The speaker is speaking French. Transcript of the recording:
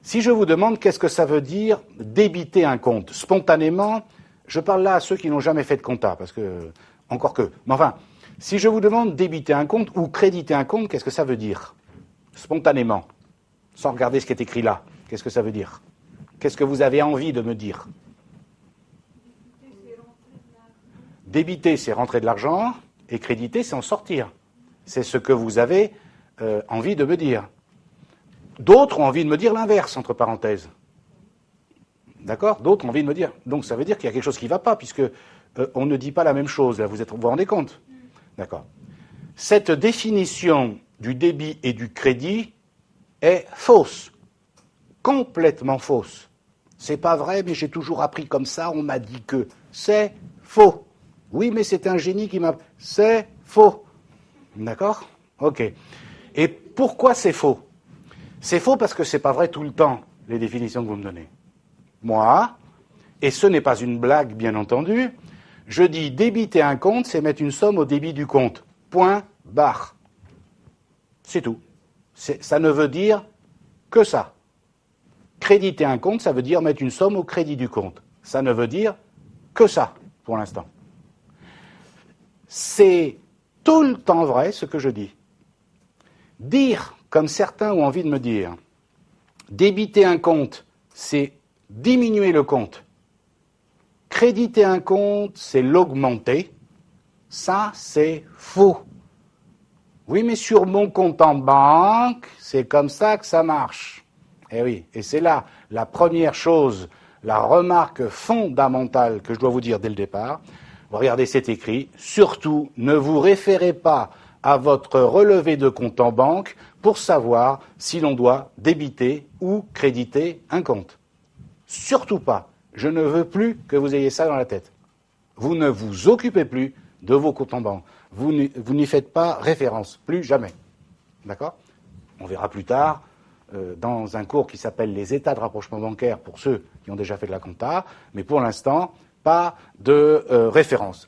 Si je vous demande qu'est-ce que ça veut dire débiter un compte, spontanément, je parle là à ceux qui n'ont jamais fait de compta, parce que, encore que. Mais enfin, si je vous demande débiter un compte ou créditer un compte, qu'est-ce que ça veut dire? Spontanément, sans regarder ce qui est écrit là, qu'est-ce que ça veut dire? Qu'est-ce que vous avez envie de me dire? Débiter, c'est rentrer de l'argent, et créditer, c'est en sortir. C'est ce que vous avez envie de me dire. D'autres ont envie de me dire l'inverse, entre parenthèses. D'accord? D'autres ont envie de me dire. Donc ça veut dire qu'il y a quelque chose qui ne va pas, puisque on ne dit pas la même chose. Là, vous vous rendez compte? D'accord. Cette définition du débit et du crédit est fausse. Complètement fausse. C'est pas vrai, mais j'ai toujours appris comme ça, on m'a dit que. C'est faux. Oui, mais c'est un génie qui m'a... C'est faux. D'accord? Ok. Et pourquoi c'est faux? C'est faux parce que c'est pas vrai tout le temps, les définitions que vous me donnez. Moi, et ce n'est pas une blague, bien entendu, je dis débiter un compte, c'est mettre une somme au débit du compte. Point, barre. C'est tout. Ça ne veut dire que ça. Créditer un compte, ça veut dire mettre une somme au crédit du compte. Ça ne veut dire que ça, pour l'instant. C'est tout le temps vrai ce que je dis. Dire, comme certains ont envie de me dire, débiter un compte, c'est diminuer le compte. Créditer un compte, c'est l'augmenter. Ça, c'est faux. Oui, mais sur mon compte en banque, c'est comme ça que ça marche. Eh oui, et c'est là la première chose, la remarque fondamentale que je dois vous dire dès le départ. Regardez, c'est écrit. Surtout, ne vous référez pas à votre relevé de compte en banque pour savoir si l'on doit débiter ou créditer un compte. Surtout pas. Je ne veux plus que vous ayez ça dans la tête. Vous ne vous occupez plus de vos comptes en banque. Vous n'y faites pas référence. Plus jamais. D'accord? On verra plus tard, dans un cours qui s'appelle les états de rapprochement bancaire pour ceux qui ont déjà fait de la compta, mais pour l'instant, pas de référence.